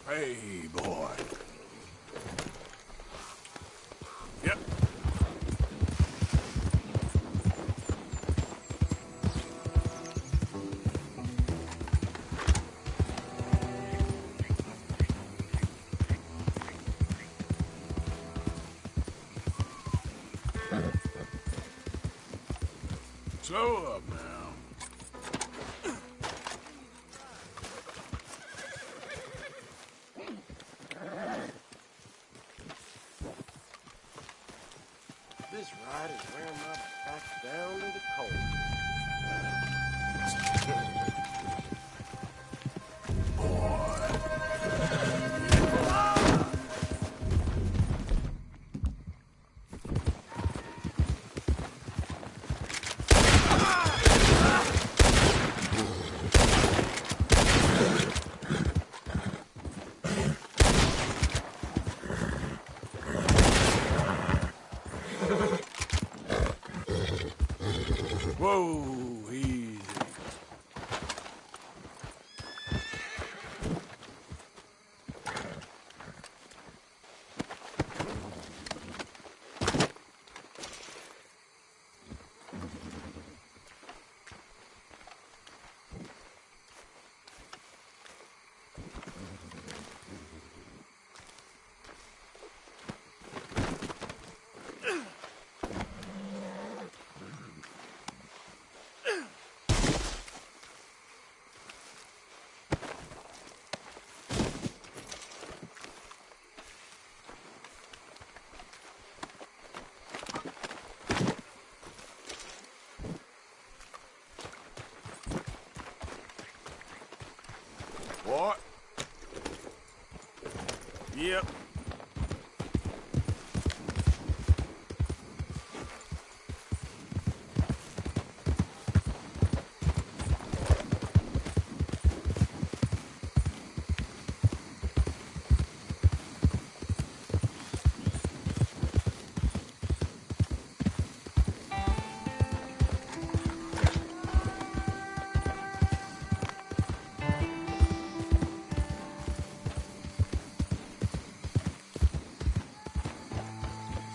Hey, boy. Yep. Slow up now. This ride is wearing my back down to the cold. Whoa, easy. What? Yep.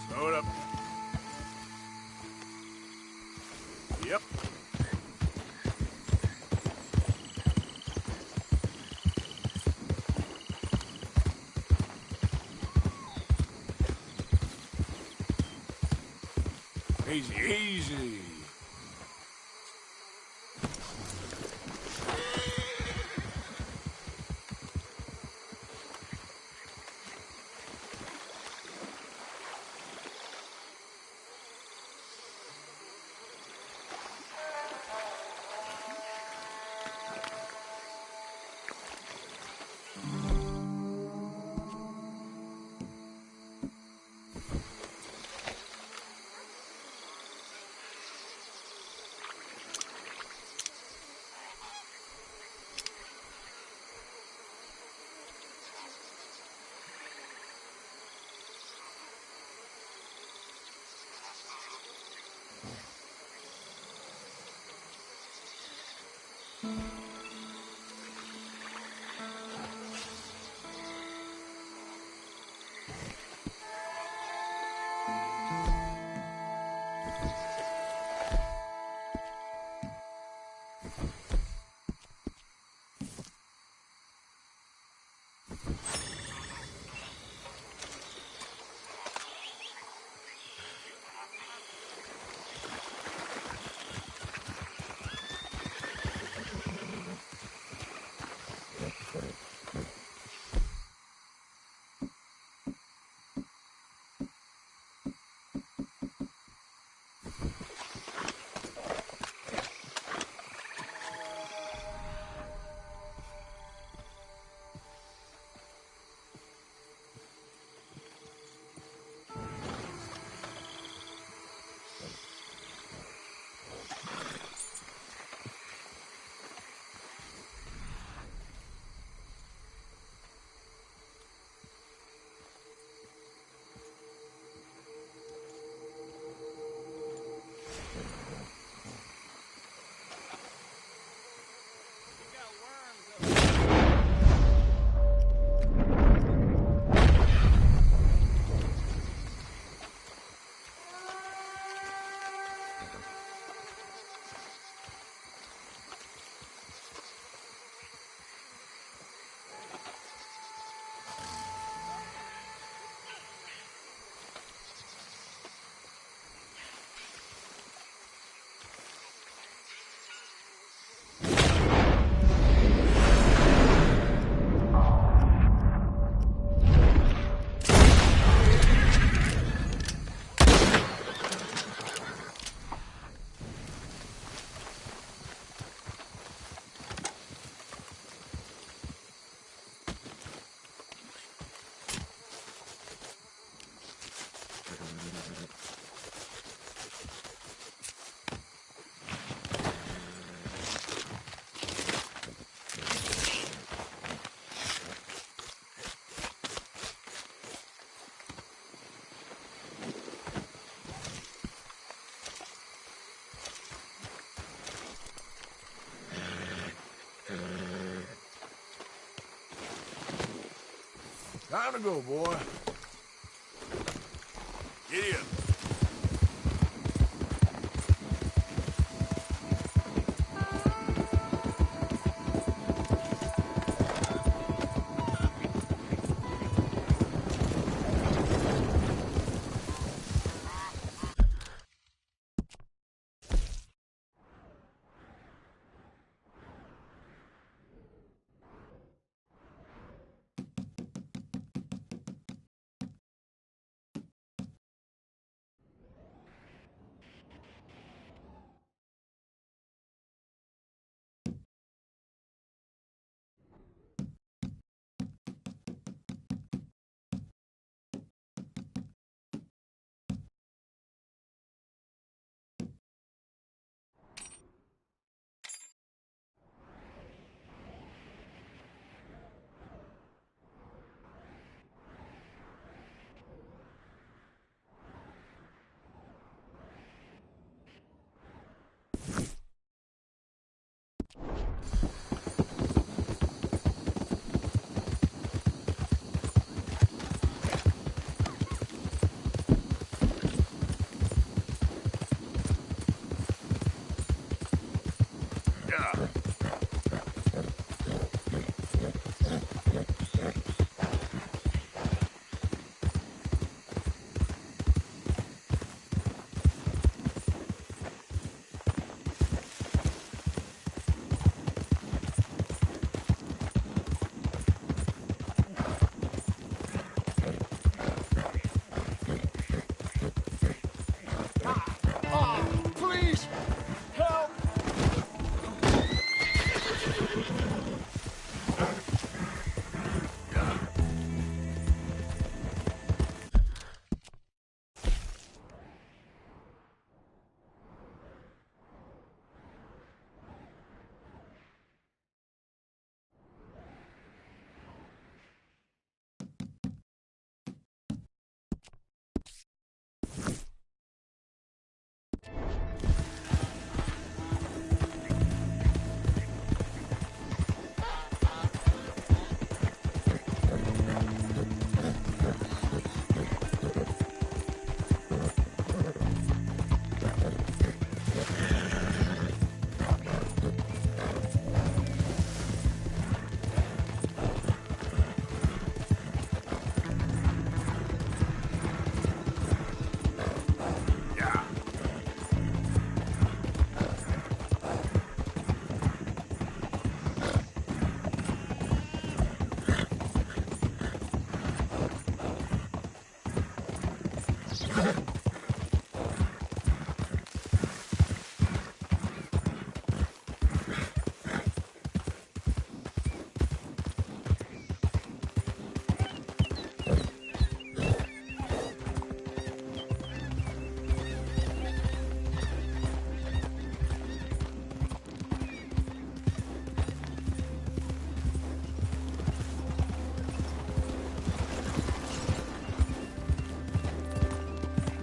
Slow it up. Yep. Easy, easy. Time to go, boy. Giddy up. Please! Help!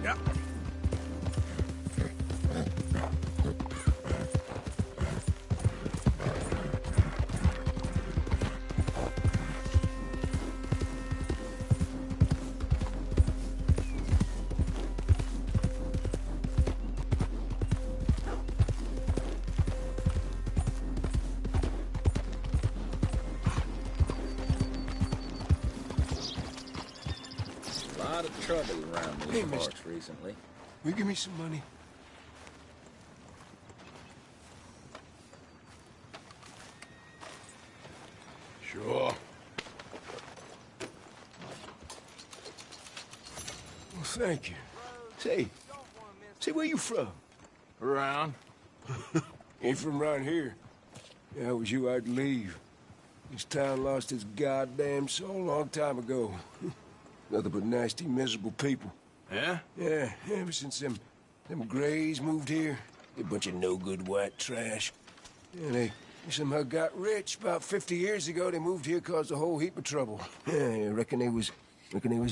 Yep. A lot of trouble around these Hey, parts mister. recently. Will you give me some money? Sure. Well, thank you. Say, where you from? Around. Ain't from around here. Yeah, it was you I'd leave. This town lost its goddamn soul a long time ago. Nothing but nasty, miserable people. Yeah? Yeah, ever since them Grays moved here, they a bunch of no-good white trash. Yeah, they somehow got rich. About 50 years ago, they moved here, caused a whole heap of trouble. Yeah, I reckon they was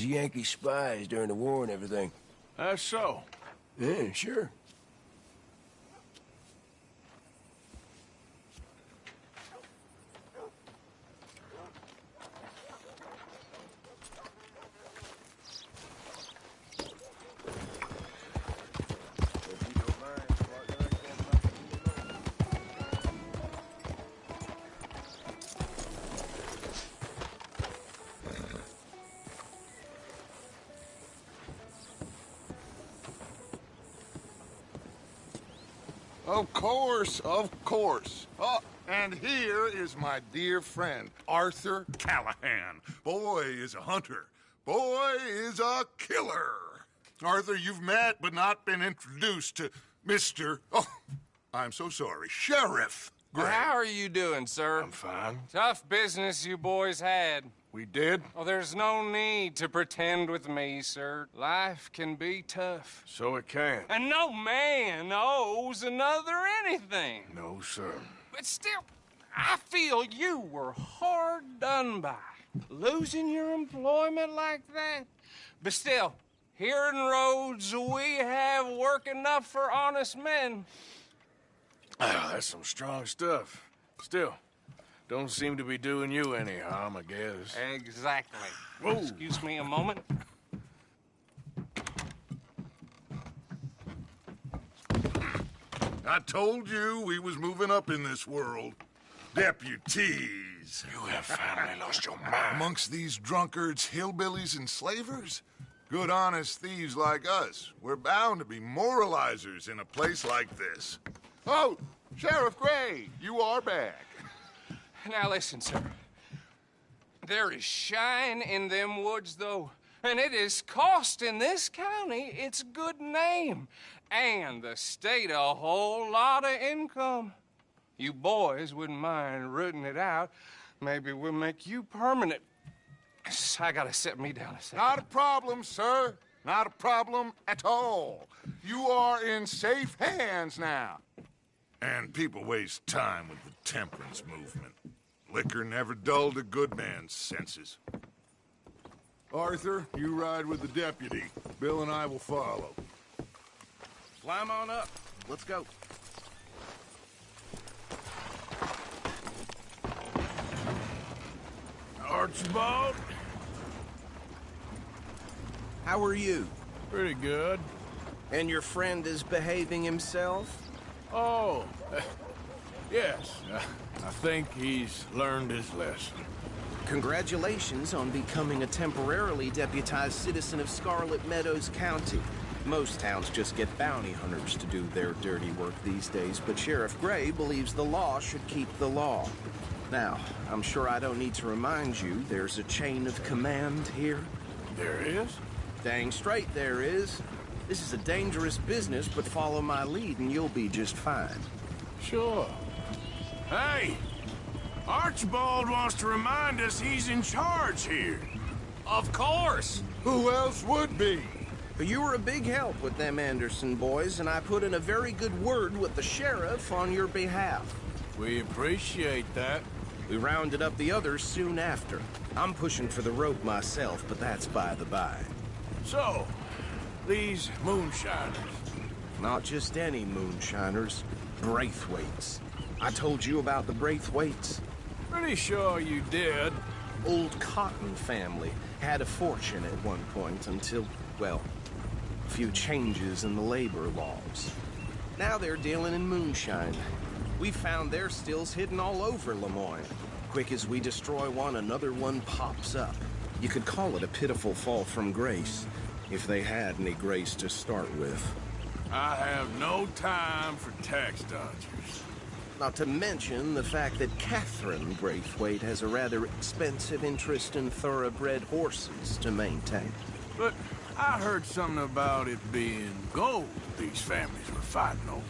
Yankee spies during the war and everything. That's so. Yeah, sure. Of course, of course. Oh, and here is my dear friend, Arthur Callahan. Boy is a hunter. Boy is a killer. Arthur, you've met but not been introduced to Mr. Oh, I'm so sorry, Sheriff Gray. How are you doing, sir? I'm fine. Tough business you boys had. We did? Oh, there's no need to pretend with me, sir. Life can be tough. So it can. And no man owes another anything. No, sir. But still, I feel you were hard done by. Losing your employment like that. But still, here in Rhodes, we have work enough for honest men. Oh, that's some strong stuff. Still, don't seem to be doing you any harm, I guess. Exactly. Whoa. Excuse me a moment. I told you we was moving up in this world. Deputies. You have finally lost your mind. Amongst these drunkards, hillbillies, and slavers? Good, honest thieves like us. We're bound to be moralizers in a place like this. Oh, Sheriff Gray, you are back. Now listen, sir. There is shine in them woods, though, and it is costing this county its good name and the state a whole lot of income. You boys wouldn't mind rooting it out. Maybe we'll make you permanent. I gotta set me down a second. Not a problem, sir. Not a problem at all. You are in safe hands now. And people waste time with the temperance movement. Liquor never dulled a good man's senses. Arthur, you ride with the deputy. Bill and I will follow. Climb on up. Let's go. Archibald? How are you? Pretty good. And your friend is behaving himself? Oh, yes. I think he's learned his lesson. Congratulations on becoming a temporarily deputized citizen of Scarlet Meadows County. Most towns just get bounty hunters to do their dirty work these days, but Sheriff Gray believes the law should keep the law. Now, I'm sure I don't need to remind you there's a chain of command here. There is? Dang straight there is. This is a dangerous business, but follow my lead and you'll be just fine. Sure. Hey! Archibald wants to remind us he's in charge here. Of course! Who else would be? But you were a big help with them Anderson boys, and I put in a very good word with the sheriff on your behalf. We appreciate that. We rounded up the others soon after. I'm pushing for the rope myself, but that's by the by. So, these moonshiners. Not just any moonshiners, Braithwaites. I told you about the Braithwaites. Pretty sure you did. Old Cotton family had a fortune at one point until, well, a few changes in the labor laws. Now they're dealing in moonshine. We found their stills hidden all over Lemoyne. Quick as we destroy one, another one pops up. You could call it a pitiful fall from grace, if they had any grace to start with. I have no time for tax dodgers. Not to mention the fact that Catherine Braithwaite has a rather expensive interest in thoroughbred horses to maintain. But I heard something about it being gold these families were fighting over.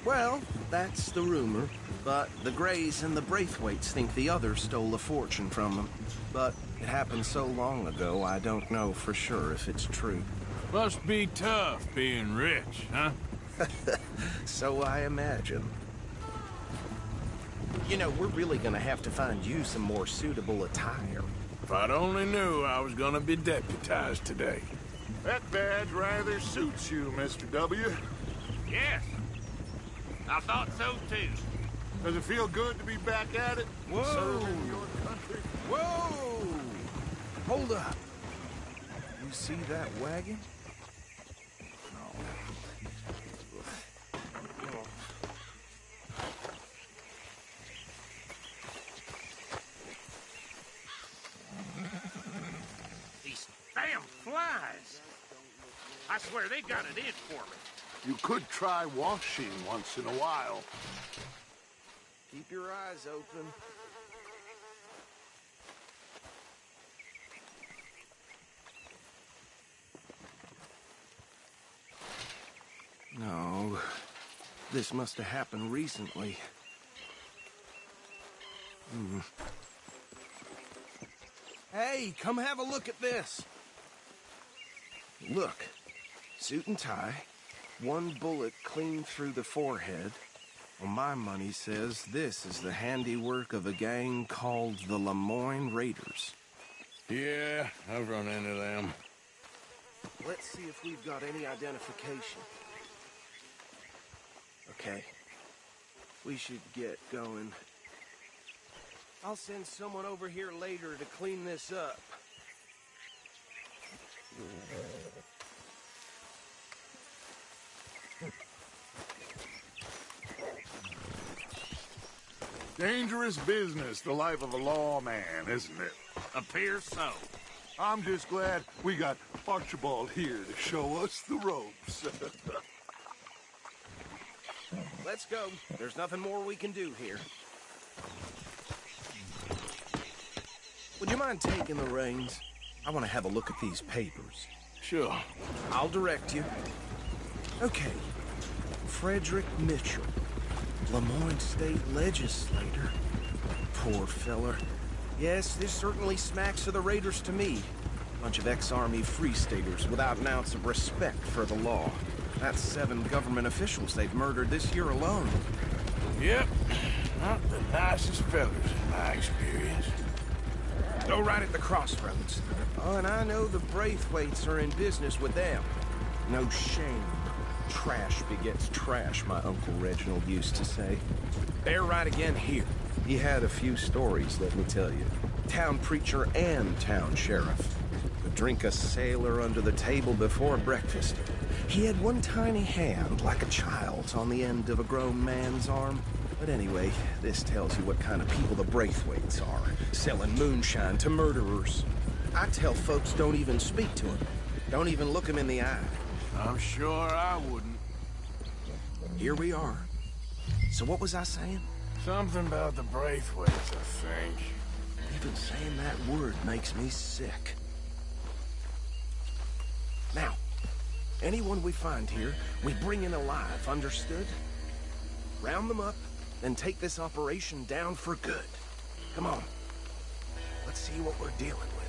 Well, that's the rumor. But the Grays and the Braithwaites think the others stole a fortune from them. But it happened so long ago, I don't know for sure if it's true. Must be tough being rich, huh? So I imagine. You know, we're really gonna have to find you some more suitable attire. If I'd only knew I was gonna be deputized today. That badge rather suits you, Mr. W. Yes. I thought so, too. Does it feel good to be back at it? Whoa! Serving your country? Whoa! Hold up. You see that wagon? These damn flies. I swear they got it in for me. You could try washing once in a while. Keep your eyes open. No, this must have happened recently. Hey, come have a look at this. Look, suit and tie, one bullet clean through the forehead. Well, my money says this is the handiwork of a gang called the Lemoyne Raiders. Yeah, I've run into them. Let's see if we've got any identification. Okay. We should get going. I'll send someone over here later to clean this up. Dangerous business, the life of a lawman, isn't it? Appears so. I'm just glad we got Archibald here to show us the ropes. Let's go. There's nothing more we can do here. Would you mind taking the reins? I want to have a look at these papers. Sure. I'll direct you. Okay. Frederick Mitchell, Lemoyne State Legislator. Poor feller. Yes, this certainly smacks of the Raiders to me. Bunch of ex-Army Free Staters without an ounce of respect for the law. That's 7 government officials they've murdered this year alone. Yep. Not the nicest fellas in my experience. Go right at the crossroads. Oh, and I know the Braithwaites are in business with them. No shame. Trash begets trash, my Uncle Reginald used to say. They're right again here. He had a few stories, let me tell you. Town preacher and town sheriff. Could drink a sailor under the table before breakfast. He had one tiny hand, like a child's, on the end of a grown man's arm. But anyway, this tells you what kind of people the Braithwaites are, selling moonshine to murderers. I tell folks don't even speak to him. Don't even look him in the eye. I'm sure I wouldn't. Here we are. So what was I saying? Something about the Braithwaites, I think. Even saying that word makes me sick. Now, anyone we find here, we bring in alive, understood? Round them up, then take this operation down for good. Come on. Let's see what we're dealing with.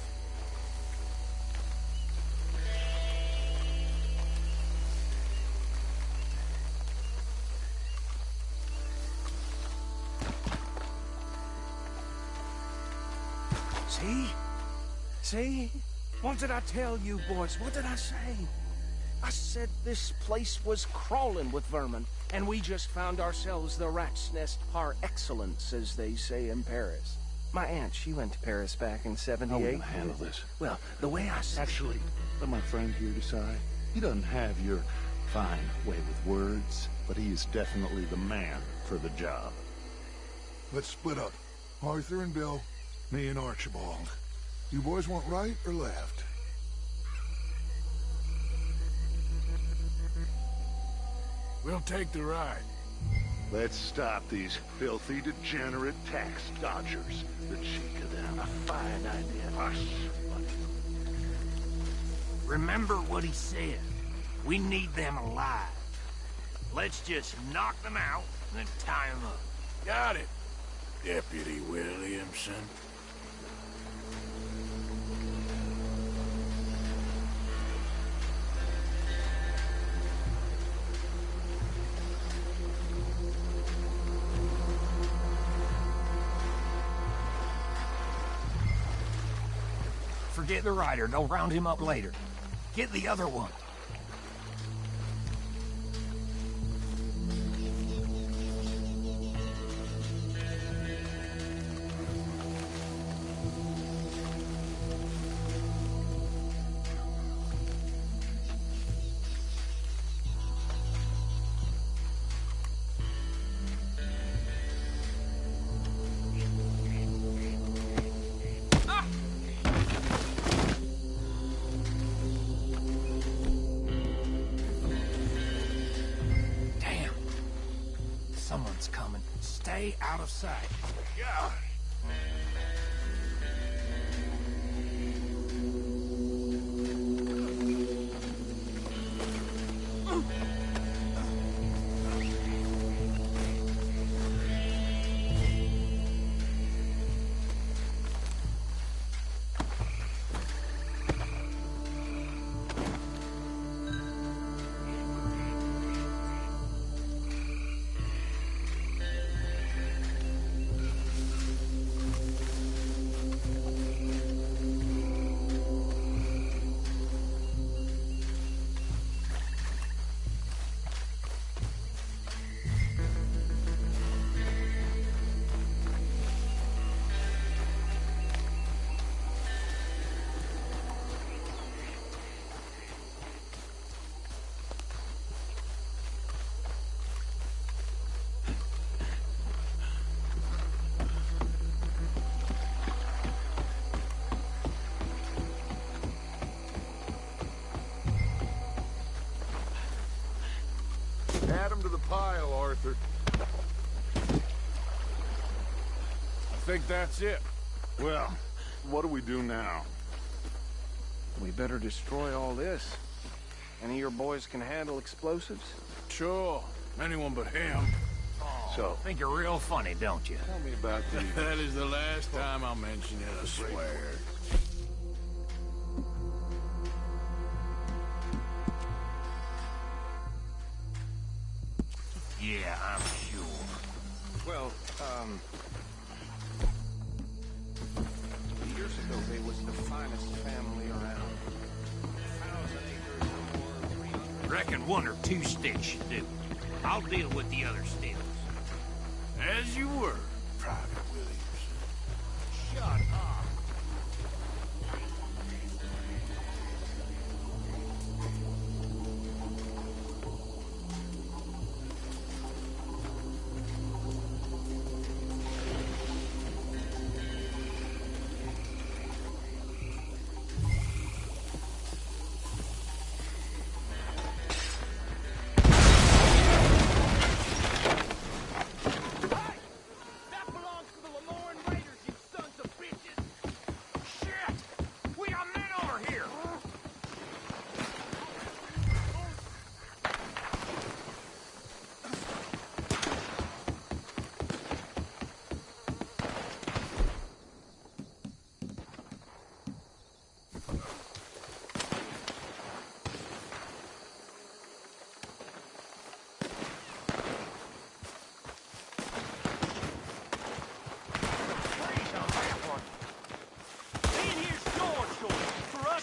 See? See? What did I tell you, boys? What did I say? I said this place was crawling with vermin, and we just found ourselves the rat's nest par excellence, as they say in Paris. My aunt, she went to Paris back in '78. How are we gonna handle this? Well, the way I said... Actually, let my friend here decide. He doesn't have your fine way with words, but he is definitely the man for the job. Let's split up. Arthur and Bill, me and Archibald. You boys want right or left? We'll take the ride. Let's stop these filthy, degenerate tax dodgers. The cheek of them. A fine idea. Hush. Remember what he said. We need them alive. Let's just knock them out and then tie them up. Got it, Deputy Williamson. Forget the rider. Don't round him up later. Get the other one. stay out of sight. Yeah. Add him to the pile, Arthur. I think that's it. Well, what do we do now? We better destroy all this. Any of your boys can handle explosives? Sure. Anyone but him. So, Think you're real funny, don't you? tell me about the... That is the last time I'll mention it, I swear. Yeah, I'm sure. Well, years ago they was the finest family around. 1,000 acres or more, 300... Reckon one or two sticks should do. I'll deal with the other stills. As you were, Private Williams. Shut up.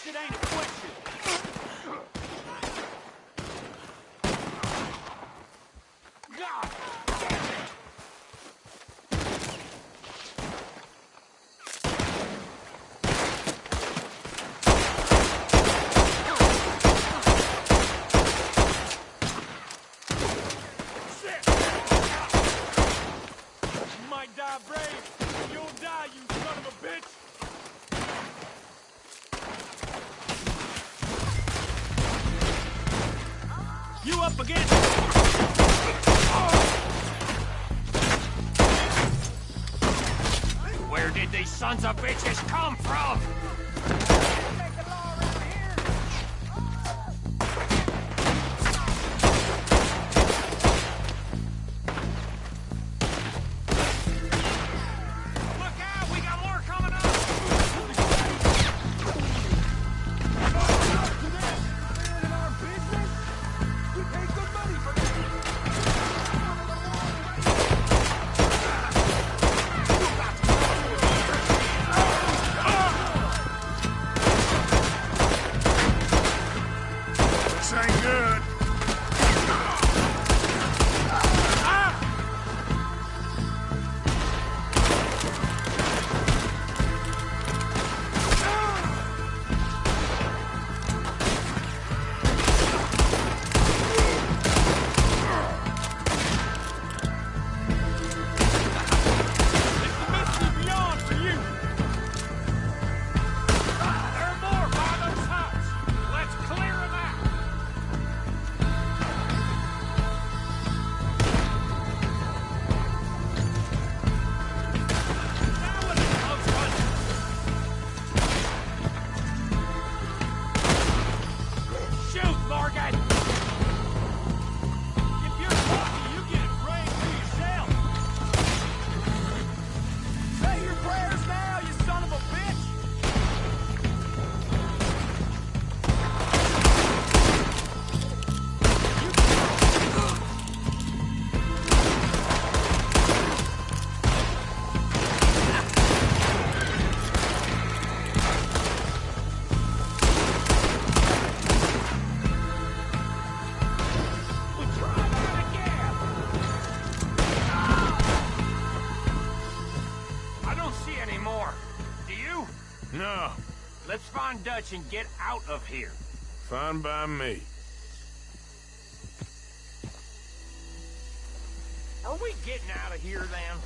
It ain't a question. God damn it! Shit! You might die brave. You'll die, you son of a bitch! You up against it? Where did these sons of bitches come from? Look out, we got more coming up! Let's find Dutch and get out of here. Fine by me. Are we getting out of here, then?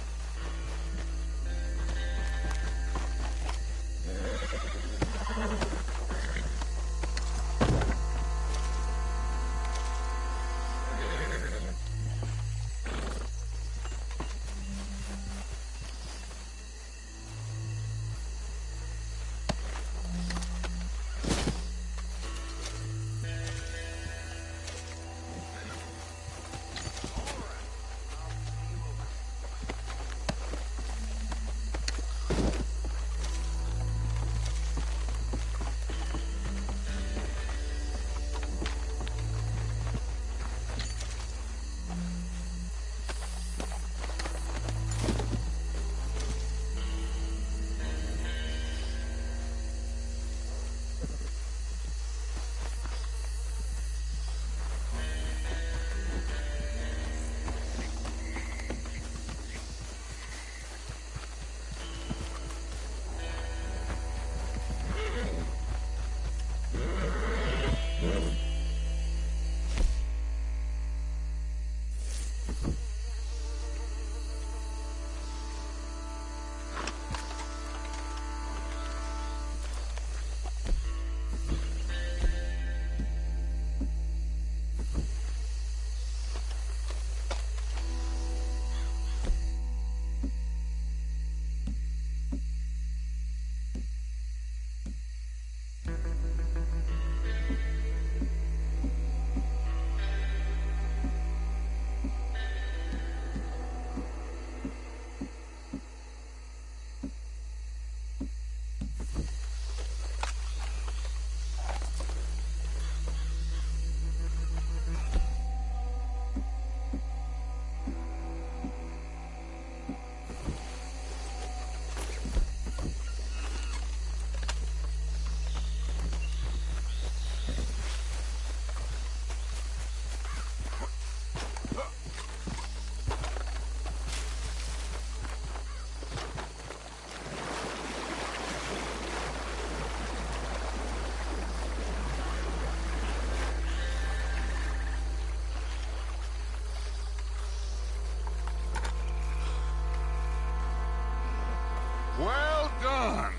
Well done.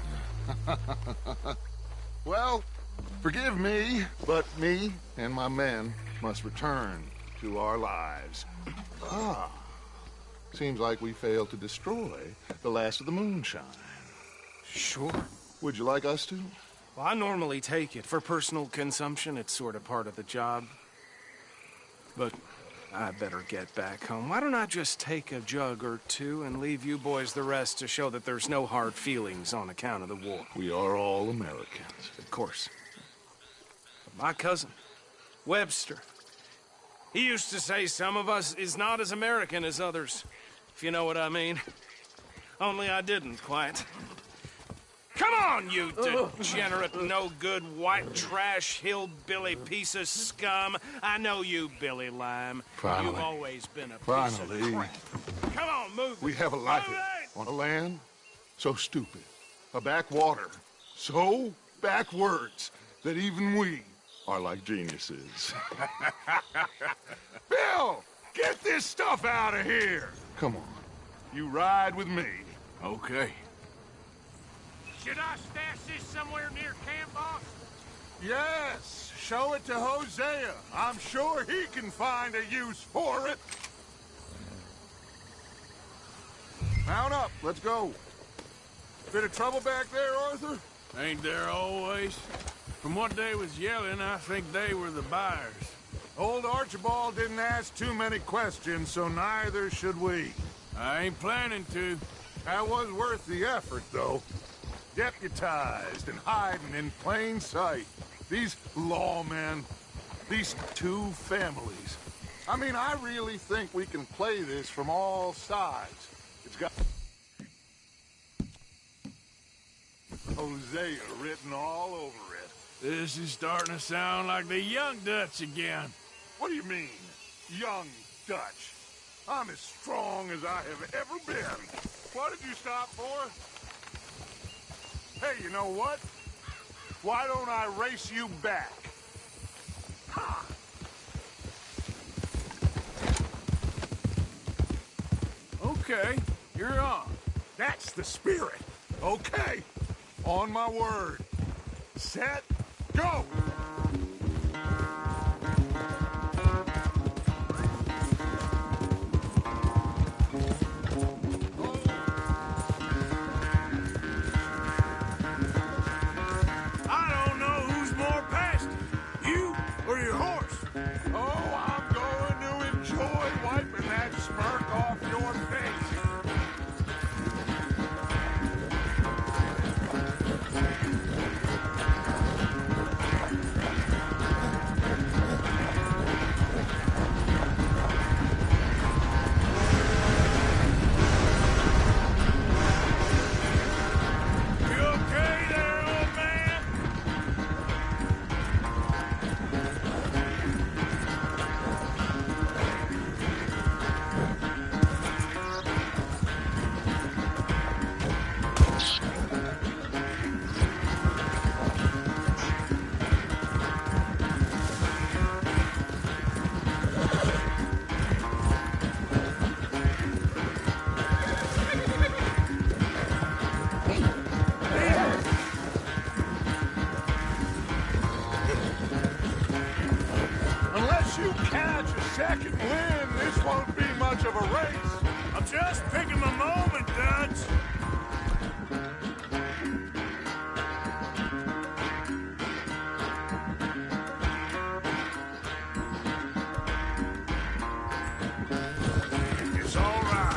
Well, forgive me, but me and my men must return to our lives. Ah, seems like we failed to destroy the last of the moonshine. Sure. Would you like us to? Well, I normally take it. For personal consumption, it's sort of part of the job. But I better get back home. Why don't I just take a jug or two and leave you boys the rest to show that there's no hard feelings on account of the war? We are all Americans. Of course. But my cousin, Webster, he used to say some of us is not as American as others, if you know what I mean. Only I didn't quite. Come on, you degenerate, no-good, white trash, hillbilly piece of scum. I know you, Billy Lime. Finally. You've always been a piece Finally. of crap. Come on, move it. We have a life Move it! on a land so stupid, a backwater so backwards that even we are like geniuses. Bill, get this stuff out of here. Come on, you ride with me. Okay. Should I stash this somewhere near camp, boss? Yes, show it to Hosea. I'm sure he can find a use for it. Mount up, let's go. Bit of trouble back there, Arthur? Ain't there always? From what they was yelling, I think they were the buyers. Old Archibald didn't ask too many questions, so neither should we. I ain't planning to. That was worth the effort, though. Deputized and hiding in plain sight. These lawmen, these two families. I mean, I really think we can play this from all sides. It's got Hosea written all over it. This is starting to sound like the young Dutch again. What do you mean, young Dutch? I'm as strong as I have ever been. What did you stop for? Hey, you know what? Why don't I race you back? Ha! Okay, you're on. That's the spirit. Okay. On my word. Set, go! I don't know who's more past you or your horse. Oh, I'm going to enjoy wiping that smirk off your face. You okay there, old man? Unless you catch a second wind, this won't be much of a race. I'm just picking my moment, Dutch. It's all right.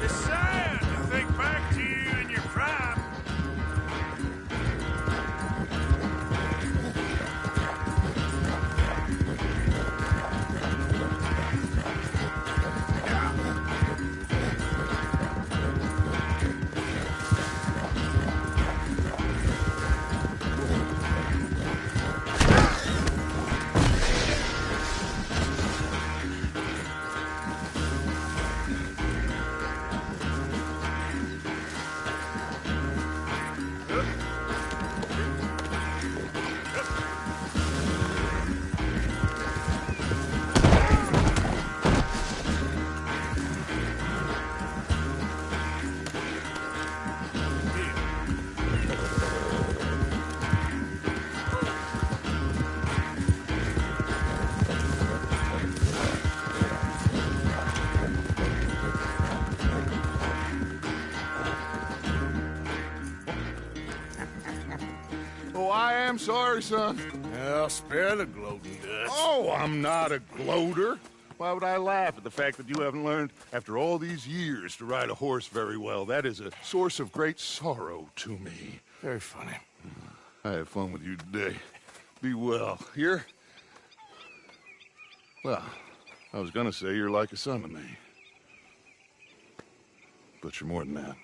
It's sad to think back to you in your prime. Oh, I am sorry, son. Well, spare the gloating, Dutch. Oh, I'm not a gloater. Why would I laugh at the fact that you haven't learned, after all these years, to ride a horse very well? That is a source of great sorrow to me. Very funny. I had fun with you today. Be well. Here? Well, I was gonna say you're like a son to me. But you're more than that.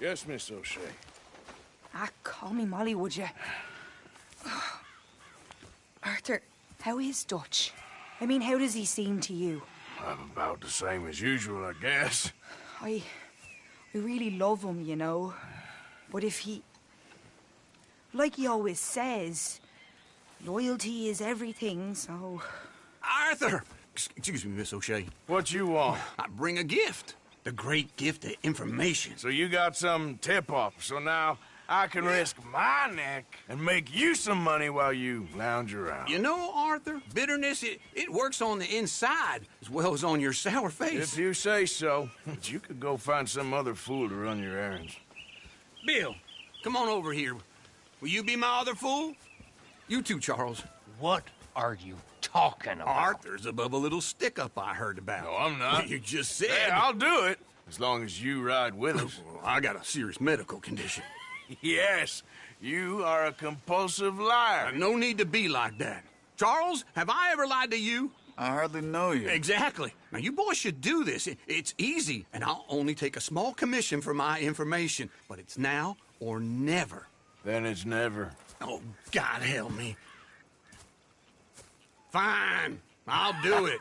Yes, Miss O'Shea. Ah, call me Molly, would you? Arthur, how is Dutch? I mean, how does he seem to you? I'm about the same as usual, I guess. I really love him, you know. But if he... Like he always says, loyalty is everything, so... Arthur, Excuse me, Miss O'Shea. What you want? I bring a gift. The great gift of information. So you got some tip-off, so now I can risk my neck and make you some money while you lounge around. You know, Arthur, bitterness, it works on the inside as well as on your sour face. If you say so. But you could go find some other fool to run your errands. Bill, come on over here. Will you be my other fool? You too, Charles. What are you talking about? Arthur's above a little stick-up I heard about. No, I'm not. You just said... Yeah, I'll do it, as long as you ride with us. I got a serious medical condition. Yes, you are a compulsive liar. No need to be like that. Charles, have I ever lied to you? I hardly know you. Exactly. Now, you boys should do this. It's easy, and I'll only take a small commission for my information. But it's now or never. Then it's never. Oh, God help me. Fine, I'll do it.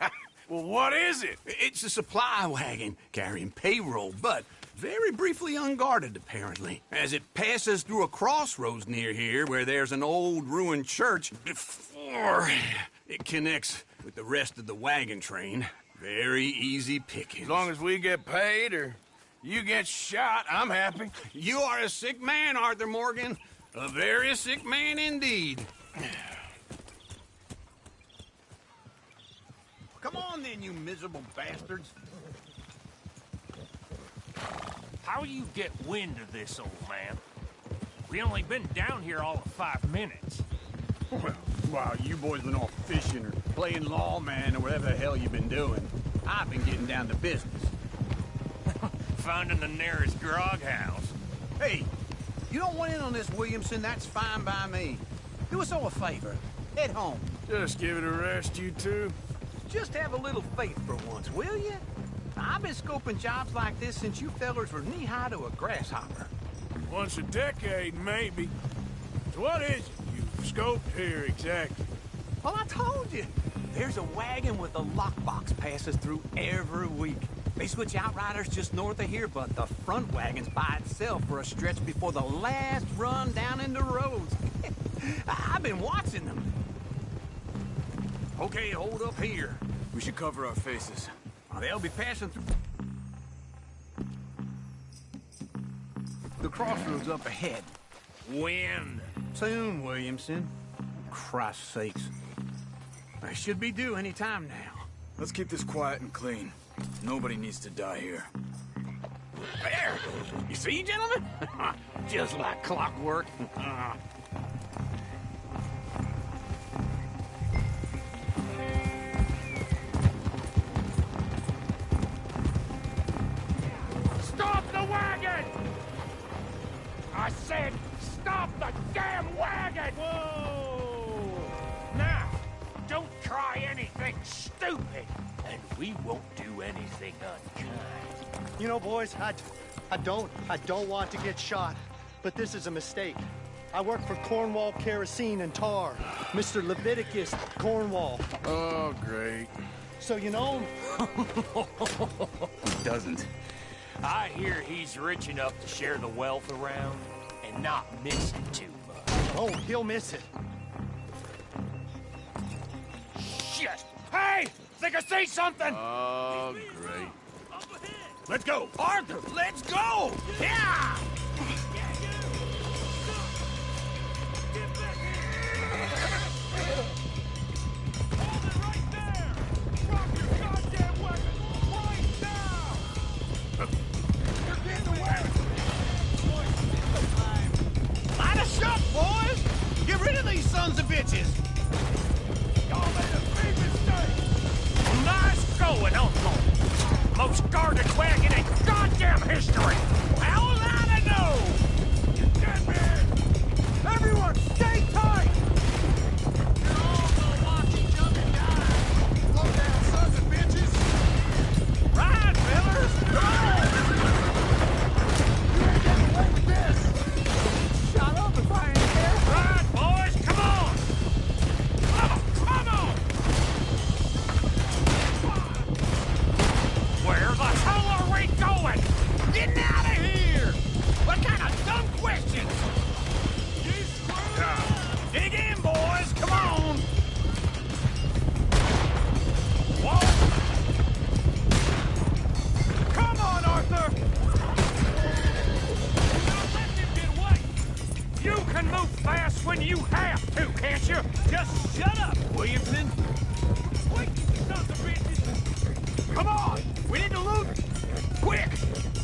Well, what is it? It's a supply wagon carrying payroll, but very briefly unguarded, apparently, as it passes through a crossroads near here where there's an old ruined church before it connects with the rest of the wagon train. Very easy pickings. As long as we get paid or you get shot, I'm happy. You are a sick man, Arthur Morgan. A very sick man indeed. Come on then, you miserable bastards. How you get wind of this, old man? We only been down here all of 5 minutes. Well, while you boys been off fishing or playing lawman or whatever the hell you've been doing, I've been getting down to business. Finding the nearest grog house. Hey, you don't want in on this, Williamson, that's fine by me. Do us all a favor. Head home. Just give it a rest, you two. Just have a little faith for once, will you? I've been scoping jobs like this since you fellers were knee-high to a grasshopper. Once a decade, maybe. So what is it you've scoped here exactly? Well, I told you. There's a wagon with a lockbox passes through every week. They switch outriders just north of here, but the front wagon's by itself for a stretch before the last run down into roads. I've been watching them. Okay, hold up here. We should cover our faces. They'll be passing through the crossroads up ahead. When? Soon, Williamson. Christ's sakes. They should be due any time now. Let's keep this quiet and clean. Nobody needs to die here. There! You see, gentlemen? Just like clockwork. Stop the wagon! I said, stop the damn wagon! Whoa! Now, don't try anything stupid, and we won't do anything unkind. You know, boys, I don't want to get shot, but this is a mistake. I work for Cornwall Kerosene and Tar, Mr. Leviticus Cornwall. Oh, great. So you know him? He doesn't. I hear he's rich enough to share the wealth around and not miss it too much. Oh, he'll miss it. Shit! Hey! Think I see something? Oh, great. Let's go! Arthur, let's go! Yeah! Light a shot, boys! Get rid of these sons of bitches! Y'all made a big mistake! Nice going, Uncle! Most guarded wagon in goddamn history! How was I to know? You dead man! Everyone, stay tight! You're all gonna watch each other die! Slow down, sons of bitches! Ride, fellers! Ride! You ain't getting away with this! Shut up if I ain't careful! Ride, boys! Come on! Come on! Where the hell are we going? Getting out of here! What kind of dumb questions? Dig in, boys! Come on! Whoa! when you have to, can't you? Just shut up, Williamson. Wait, sons of bitches. Come on, we need to loot. Quick,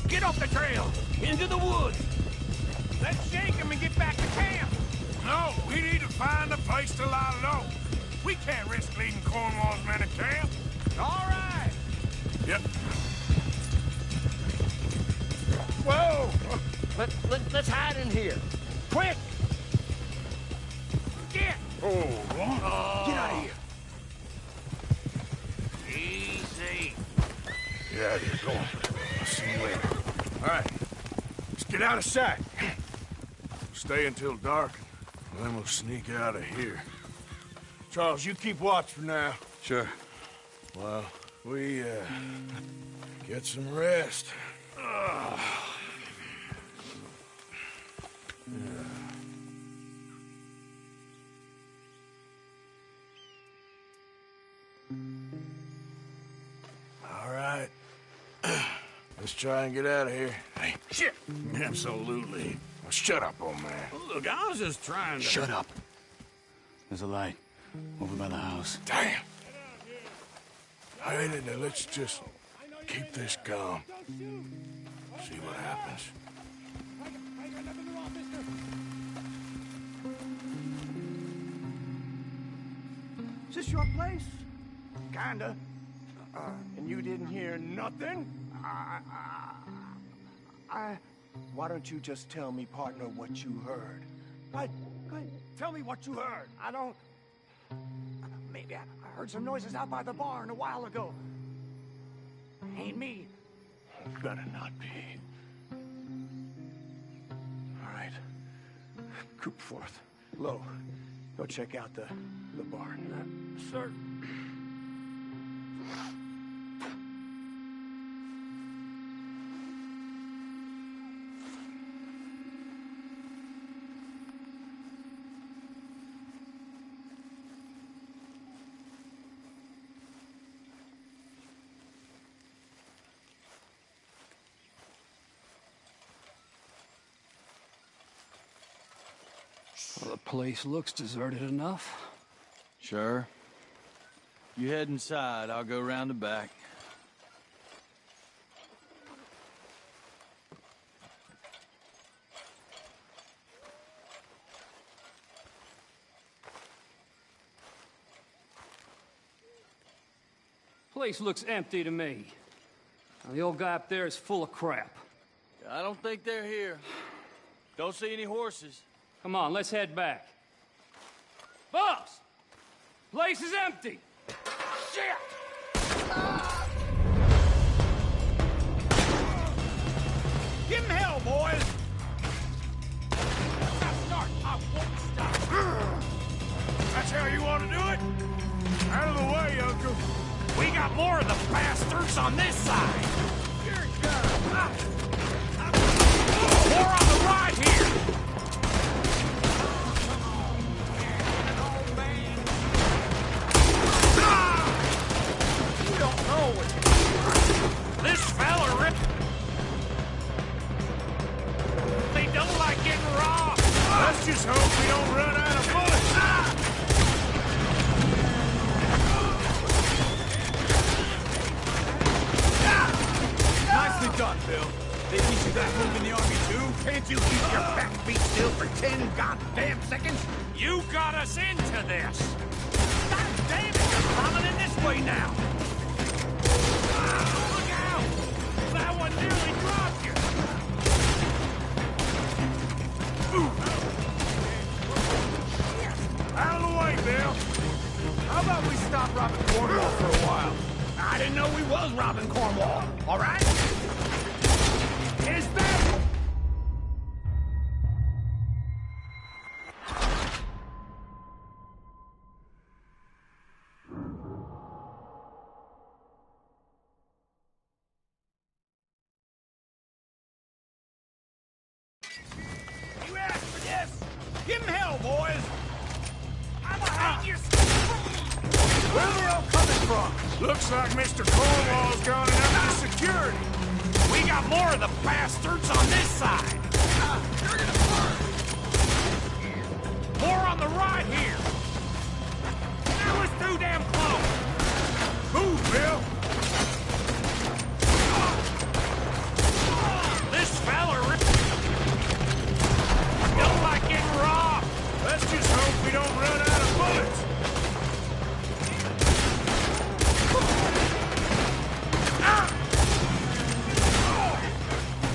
get off the trail, into the woods. Let's shake him and get back to camp. No, we need to find a place to lie low. We can't risk leading Cornwall's men to camp. All right. Yep. Whoa! Let's hide in here. Quick! Get! Get out of here. Easy. Get out of here, go on. I'll see you later. All right, let's get out of sight. Stay until dark, and then we'll sneak out of here. Charles, you keep watch for now. Sure. Well, we, get some rest. All right. Let's try and get out of here. Hey, shit! Absolutely. Well, shut up, old man. Look, I was just trying to... Shut up. There's a light over by the house. Damn! All right, now let's just keep this calm. See what happens. Is this your place? Kinda. And you didn't hear nothing? Why don't you just tell me, partner, what you heard? Go ahead. Tell me what you heard. I don't... Maybe I heard some noises out by the barn a while ago. Ain't me. Better not be. All right. Group forth. Low. Go check out the barn. Sir. Well, the place looks deserted enough. Sure. You head inside, I'll go round the back. Place looks empty to me. Now, the old guy up there is full of crap. I don't think they're here. Don't see any horses. Come on, let's head back. Boss! Place is empty! Shit! Give him hell, boys! Start. I won't stop. That's how you want to do it? Out of the way, Uncle. We got more of the bastards on this side. Here it comes. More on the right here. You don't know what this fella ripped. They don't like getting robbed. Let's just hope we don't run out of bullets. Nicely done, Bill. They teach you that move in the army, too? Can't you keep your back feet still for 10 goddamn seconds? You got us into this. God damn it, you're running in this way now. Look out! That one nearly dropped you. Out of the way, Bill. How about we stop robbing Cornwall for a while? I didn't know we was robbing Cornwall, all right? Is that... You asked for this! Give him hell, boys! I'm behind you! Where are they all coming from? Looks like Mr. Cornwall's gone enough to security. We got more of the bastards on this side. You're gonna burn. More on the right here! That was too damn close! Move, Bill! This fella don't like getting robbed! Let's just hope we don't run out of bullets!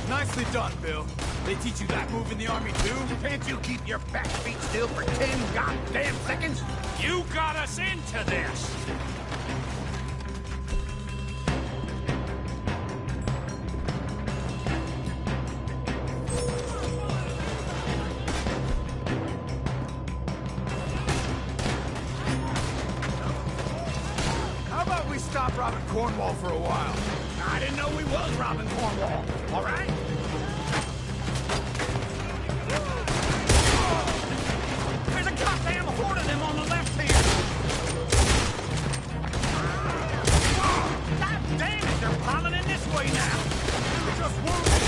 Nicely done, Bill. They teach you that move in the army, too? Can't you keep your back feet still for 10 goddamn seconds? You got us into this! How about we stop robbing Cornwall for a while? I didn't know we was robbing Cornwall, all right? There's a goddamn horde of them on the left here! God damn it, they're piling in this way now! Just wounded!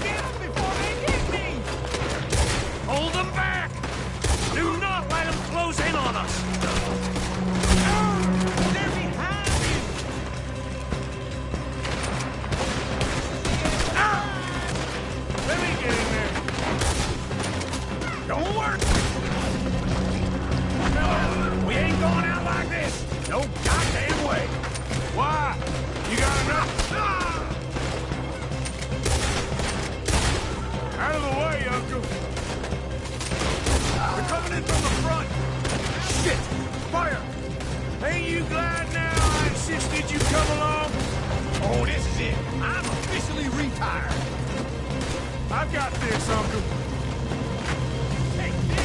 Get them before they get me! Hold them back! Do not let them close in on us! They're behind you! Let me get in there! Don't work! No, we ain't going out like this! No goddamn way! Why? You got enough? Out of the way, Uncle! They're coming in from the front! Shit! Fire! Ain't you glad now I insisted you come along? Oh, this is it! I'm officially retired! I've got this, Uncle. Take this!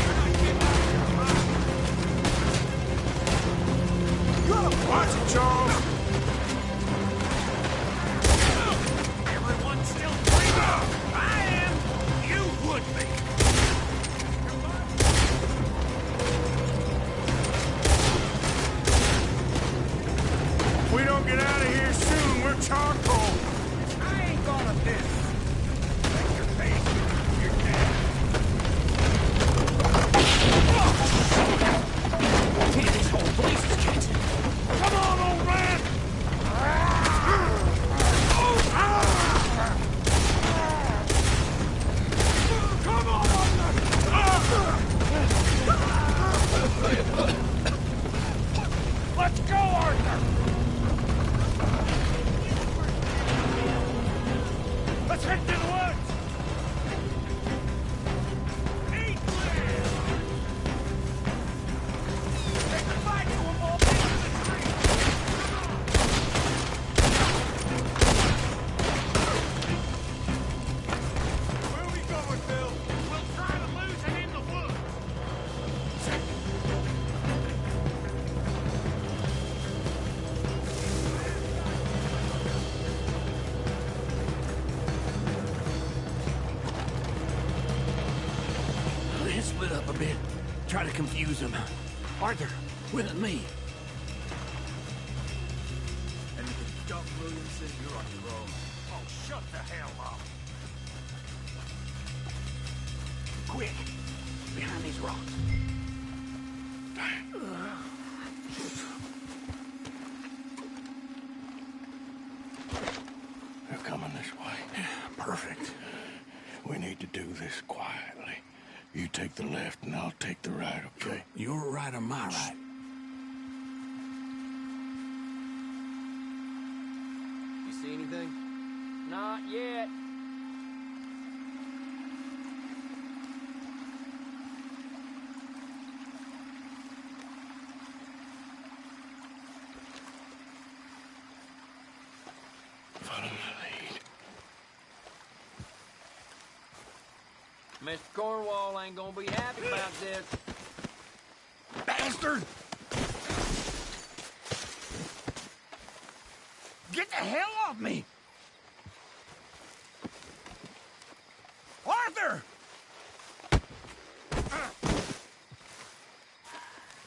Watch it, Charles. Everyone's still breathing! I am! You would be! If we don't get out of here soon, we're charcoal. I ain't gonna miss! Take your face! You're dead! Damn, this whole place is catching. Come on, old man! Come on, Arthur! Let's go, Arthur! Let's head to the woods! Be clear! Take the fight to them all into the tree! Where are we going, Bill? We'll try to lose him in the woods! Let's split up a bit. Try to confuse them. Arthur, with me. And if it's Doc Williamson, you're on your own. Oh, shut the hell up! Quick! Behind these rocks. They're coming this way. Perfect. We need to do this quietly. You take the left and I'll take the right, okay? Your right or my right? You see anything? Not yet. Follow my lead. Mr. Cornwall ain't gonna be happy about this. Bastard! Get the hell off me! Arthur!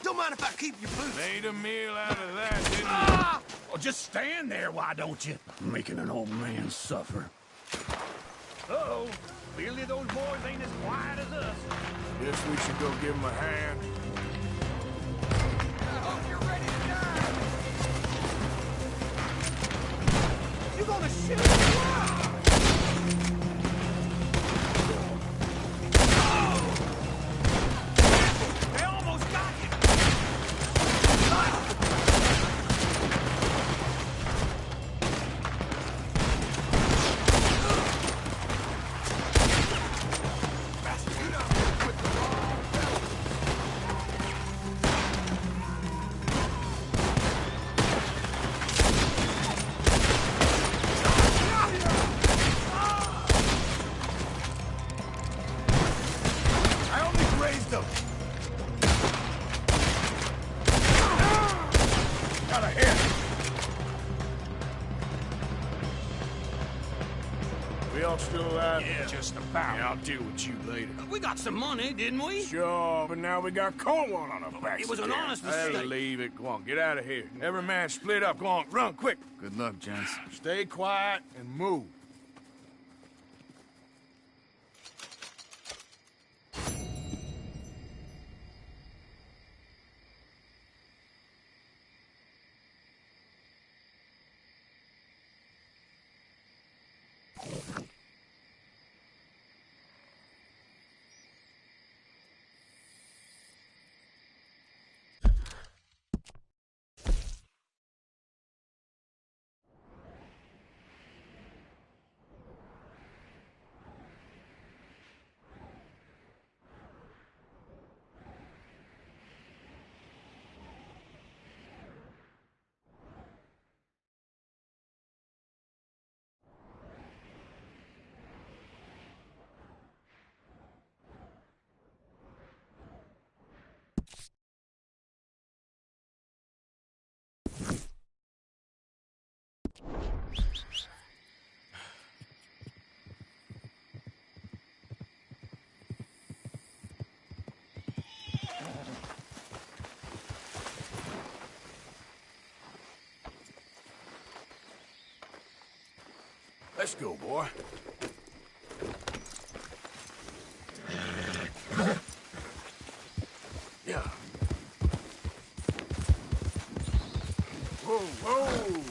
Don't mind if I keep your boots. Made a meal out of that, didn't you? Well, just stand there, why don't you? Making an old man suffer. Uh-oh. Clearly those boys ain't as quiet as us. Guess we should go give him a hand. I hope you're ready to die. You gonna shoot? They almost got you. I only grazed them. Got a hit. We all still alive? Yeah, just about. Yeah, I'll deal with you later. We got some money, didn't we? Sure, but now we got Cornwall on our backs. It was an again. honest Hey, mistake. leave it. Go on, get out of here. Every man split up. Go on, run, quick. Good luck, gents. Stay quiet and move. Let's go, boy. Yeah. Whoa, whoa!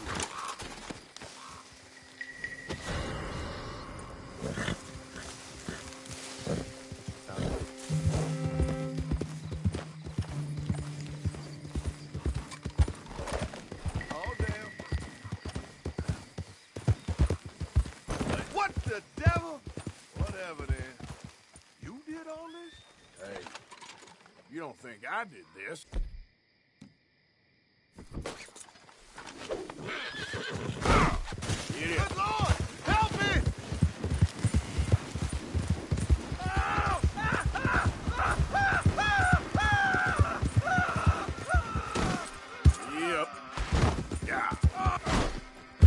What the devil? Whatever, then. You did all this? Hey, you don't think I did this? Idiot. Good Lord! Help me! Yep. Yeah.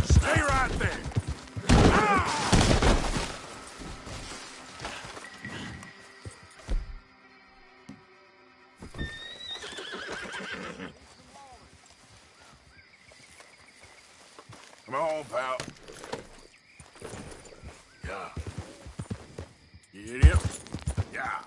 Stay right there. Come on, pal. Yeah. Get him. Yeah.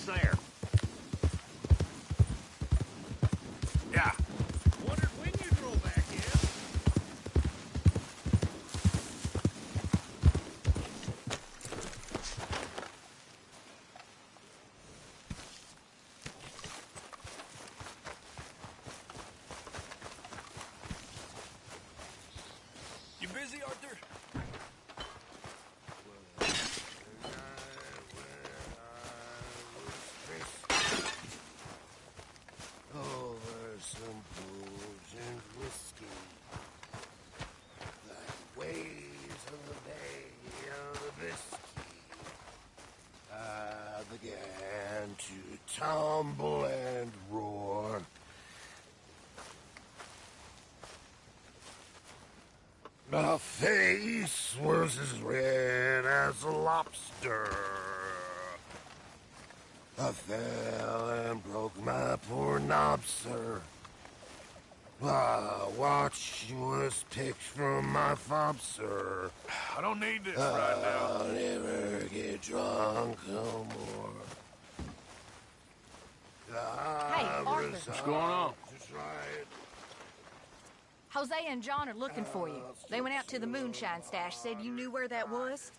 us there. Yeah. Wondered when you drove back in. You busy, Arthur? Over some booze and whiskey, like waves of the bay of the Biscay, I began to tumble and roar. My face was as red as a lobster. I fell and broke my poor knob, sir. My watch was picked from my fob, sir. I don't need this right now. I'll never get drunk no more. Hey, Arthur. What's going on? Jose and John are looking for you. They went out to the moonshine stash, said you knew where that was.